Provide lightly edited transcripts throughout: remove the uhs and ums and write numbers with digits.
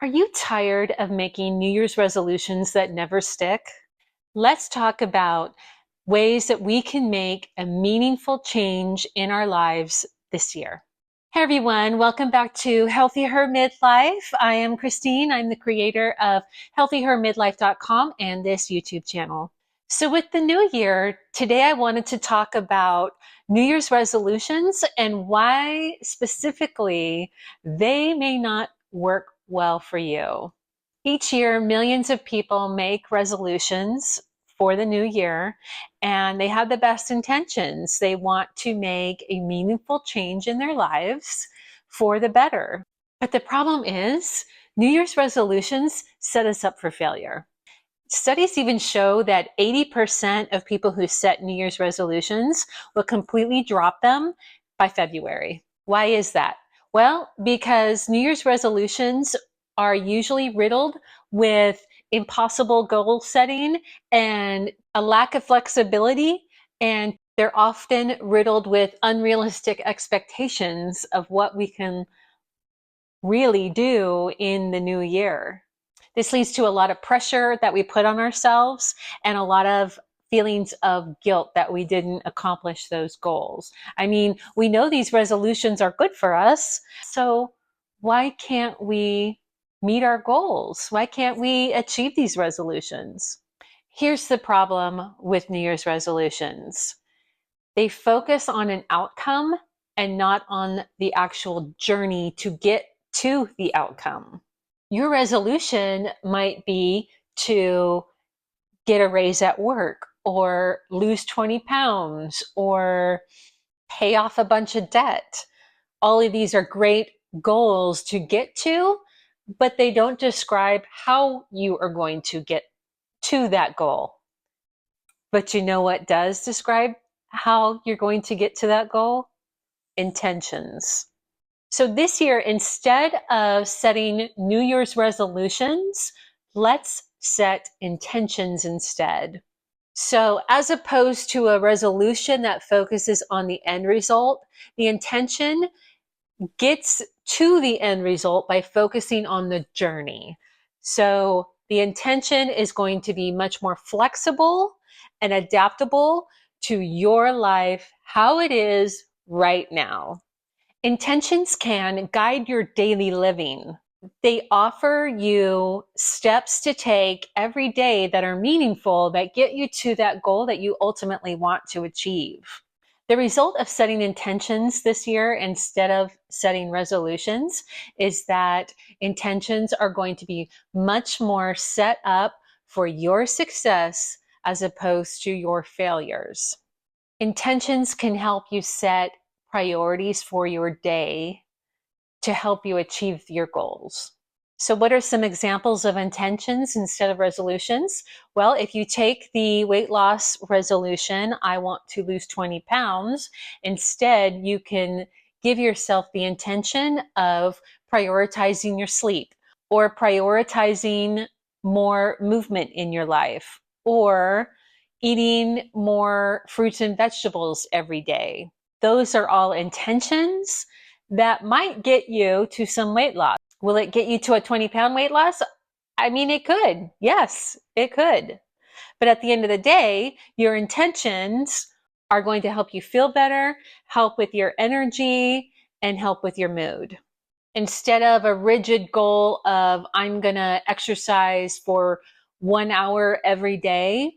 Are you tired of making New Year's resolutions that never stick? Let's talk about ways that we can make a meaningful change in our lives this year. Hey everyone, welcome back to Healthy Her Midlife. I am Christine. I'm the creator of healthyhermidlife.com and this YouTube channel. So with the new year, today I wanted to talk about New Year's resolutions and why specifically they may not work well for you. Each year, millions of people make resolutions for the new year, and they have the best intentions. They want to make a meaningful change in their lives for the better. But the problem is, New Year's resolutions set us up for failure. Studies even show that 80% of people who set New Year's resolutions will completely drop them by February. Why is that? Well, because New Year's resolutions are usually riddled with impossible goal setting and a lack of flexibility, and they're often riddled with unrealistic expectations of what we can really do in the new year. This leads to a lot of pressure that we put on ourselves and a lot of feelings of guilt that we didn't accomplish those goals. I mean, we know these resolutions are good for us, so why can't we meet our goals? Why can't we achieve these resolutions? Here's the problem with New Year's resolutions. They focus on an outcome and not on the actual journey to get to the outcome. Your resolution might be to get a raise at work or lose 20 pounds or pay off a bunch of debt. All of these are great goals to get to, but they don't describe how you are going to get to that goal. But you know what does describe how you're going to get to that goal? Intentions. So this year, instead of setting New Year's resolutions, let's set intentions instead. So as opposed to a resolution that focuses on the end result, the intention gets to the end result by focusing on the journey. So the intention is going to be much more flexible and adaptable to your life, how it is right now. Intentions can guide your daily living. They offer you steps to take every day that are meaningful, that get you to that goal that you ultimately want to achieve. The result of setting intentions this year instead of setting resolutions is that intentions are going to be much more set up for your success as opposed to your failures. Intentions can help you set priorities for your day to help you achieve your goals. So what are some examples of intentions instead of resolutions? Well, if you take the weight loss resolution, I want to lose 20 pounds, instead you can give yourself the intention of prioritizing your sleep or prioritizing more movement in your life or eating more fruits and vegetables every day. Those are all intentions that might get you to some weight loss. Will it get you to a 20-pound weight loss? I mean, it could. Yes, it could. But at the end of the day, your intentions are going to help you feel better, help with your energy, and help with your mood. Instead of a rigid goal of, I'm going to exercise for 1 hour every day,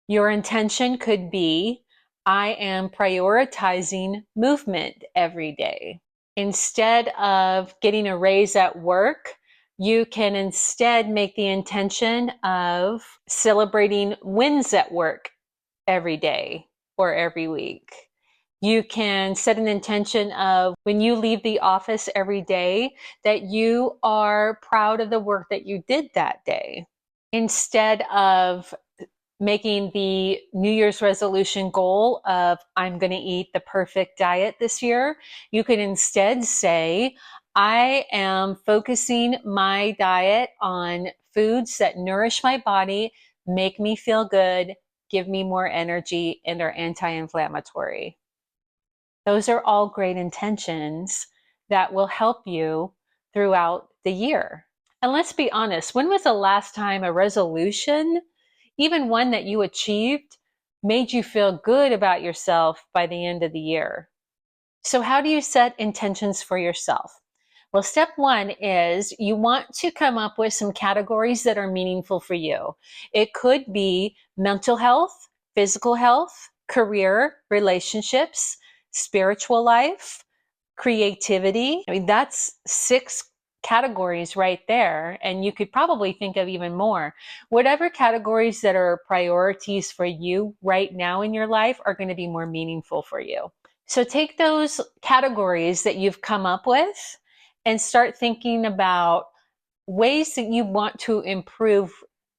your intention could be, I am prioritizing movement every day. Instead of getting a raise at work, you can instead make the intention of celebrating wins at work every day or every week. You can set an intention of when you leave the office every day that you are proud of the work that you did that day. Instead of making the New Year's resolution goal of, I'm going to eat the perfect diet this year, you can instead say, I am focusing my diet on foods that nourish my body, make me feel good, give me more energy, and are anti-inflammatory. Those are all great intentions that will help you throughout the year. And let's be honest, when was the last time a resolution, even one that you achieved, made you feel good about yourself by the end of the year? So, how do you set intentions for yourself? Well, step one is you want to come up with some categories that are meaningful for you. It could be mental health, physical health, career, relationships, spiritual life, creativity. I mean, that's 6 categories right there. And you could probably think of even more. Whatever categories that are priorities for you right now in your life are going to be more meaningful for you. So take those categories that you've come up with and start thinking about ways that you want to improve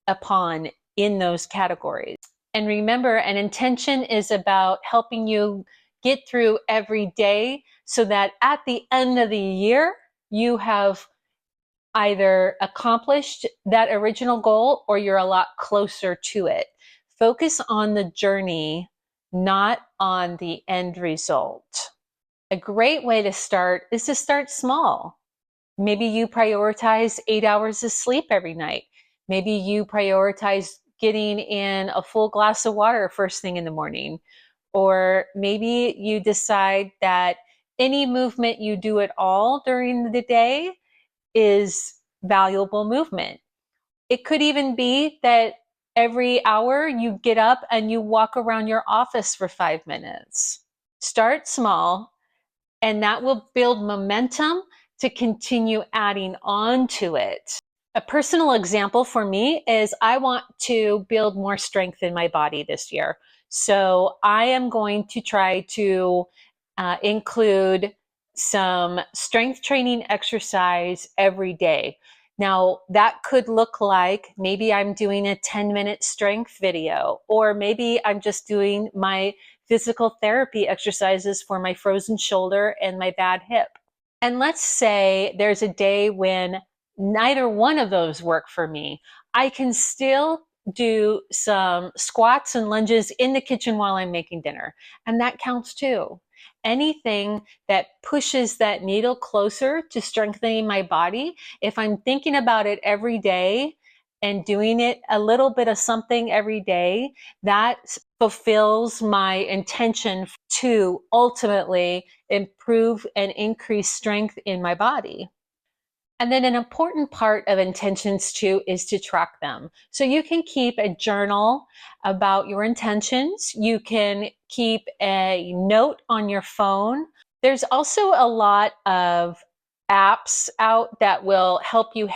upon in those categories. And remember, an intention is about helping you get through every day so that at the end of the year, you have either accomplished that original goal or you're a lot closer to it. Focus on the journey, not on the end result. A great way to start is to start small. Maybe you prioritize 8 hours of sleep every night. Maybe you prioritize getting in a full glass of water first thing in the morning. Or maybe you decide that any movement you do at all during the day is valuable movement. It could even be that every hour you get up and you walk around your office for 5 minutes. Start small, and that will build momentum to continue adding on to it. A personal example for me is I want to build more strength in my body this year. So I am going to try to include some strength training exercise every day. Now, that could look like maybe I'm doing a 10-minute strength video, or maybe I'm just doing my physical therapy exercises for my frozen shoulder and my bad hip. And let's say there's a day when neither one of those work for me. I can still do some squats and lunges in the kitchen while I'm making dinner, and that counts too. Anything that pushes that needle closer to strengthening my body, if I'm thinking about it every day and doing it a little bit of something every day, that fulfills my intention to ultimately improve and increase strength in my body. And then an important part of intentions too is to track them. So you can keep a journal about your intentions. You can keep a note on your phone. There's also a lot of apps out that will help you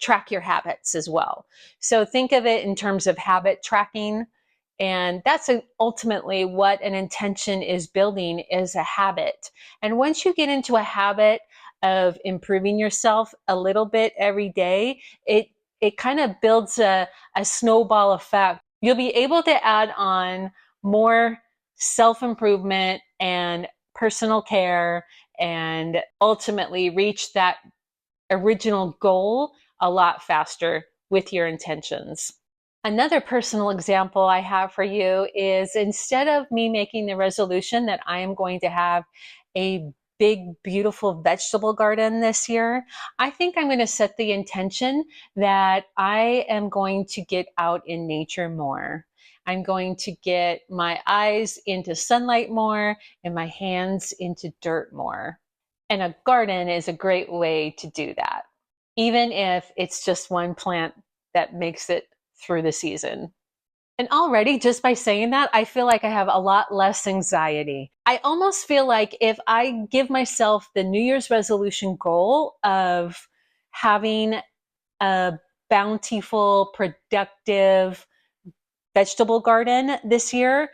track your habits as well. So think of it in terms of habit tracking. And that's ultimately what an intention is building, is a habit. And once you get into a habit of improving yourself a little bit every day, it kind of builds a snowball effect. You'll be able to add on more self-improvement and personal care and ultimately reach that original goal a lot faster with your intentions. Another personal example I have for you is, instead of me making the resolution that I am going to have a big, beautiful vegetable garden this year, I think I'm going to set the intention that I am going to get out in nature more. I'm going to get my eyes into sunlight more and my hands into dirt more. And a garden is a great way to do that, even if it's just one plant that makes it through the season. And already, just by saying that, I feel like I have a lot less anxiety. I almost feel like if I give myself the New Year's resolution goal of having a bountiful, productive vegetable garden this year,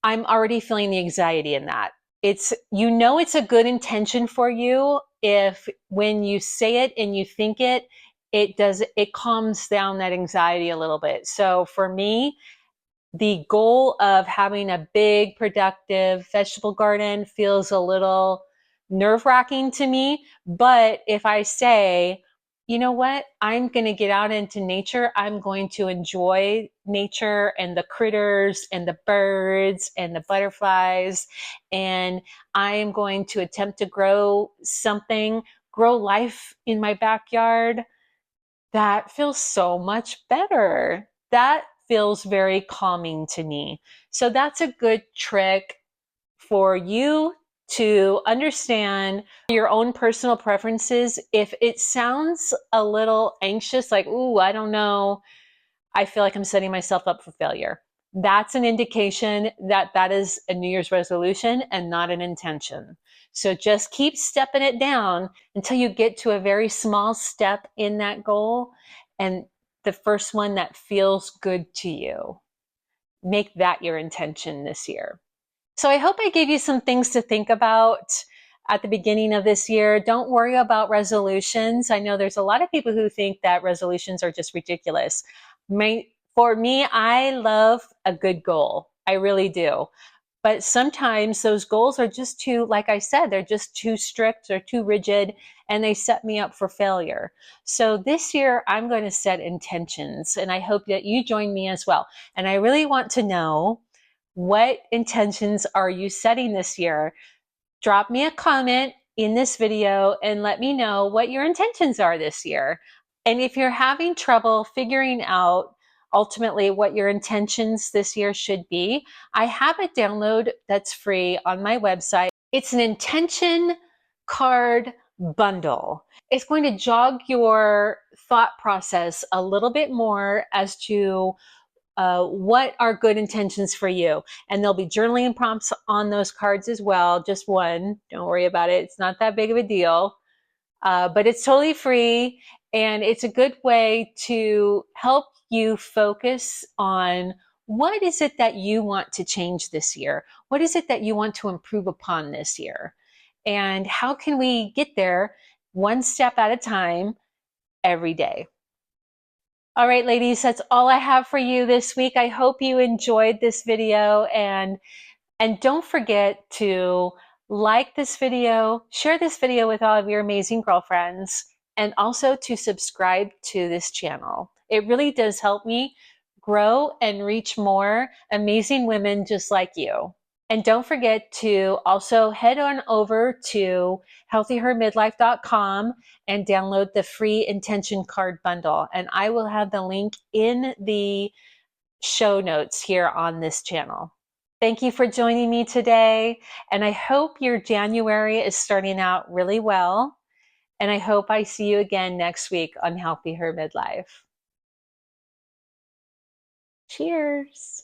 I'm already feeling the anxiety in that. It's a good intention for you if when you say it and you think it, it calms down that anxiety a little bit. So for me, the goal of having a big, productive vegetable garden feels a little nerve-wracking to me. But if I say, you know what, I'm going to get out into nature, I'm going to enjoy nature and the critters and the birds and the butterflies, and I am going to attempt to grow life in my backyard, That feels so much better. That feels very calming to me. So that's a good trick for you to understand your own personal preferences. If it sounds a little anxious, like, ooh, I don't know, I feel like I'm setting myself up for failure. That's an indication that that is a New Year's resolution and not an intention. So just keep stepping it down until you get to a very small step in that goal and the first one that feels good to you. Make that your intention this year. So I hope I gave you some things to think about at the beginning of this year. Don't worry about resolutions. I know there's a lot of people who think that resolutions are just ridiculous. For me, I love a good goal. I really do. But sometimes those goals are just too, like I said, they're just too strict or too rigid, and they set me up for failure. So this year, I'm going to set intentions, and I hope that you join me as well. And I really want to know, what intentions are you setting this year? Drop me a comment in this video and let me know what your intentions are this year. And if you're having trouble figuring out ultimately what your intentions this year should be, I have a download that's free on my website. It's an intention card bundle. It's going to jog your thought process a little bit more as to what are good intentions for you. And there'll be journaling prompts on those cards as well. Just one. Don't worry about it. It's not that big of a deal. But it's totally free. And it's a good way to help you focus on what is it that you want to change this year? What is it that you want to improve upon this year? And how can we get there one step at a time every day? All right, ladies, that's all I have for you this week. I hope you enjoyed this video, and don't forget to like this video, share this video with all of your amazing girlfriends, and also to subscribe to this channel. It really does help me grow and reach more amazing women just like you. And don't forget to also head on over to healthyhermidlife.com and download the free intention card bundle. And I will have the link in the show notes here on this channel. Thank you for joining me today. And I hope your January is starting out really well. And I hope I see you again next week on Healthy Her Midlife. Cheers.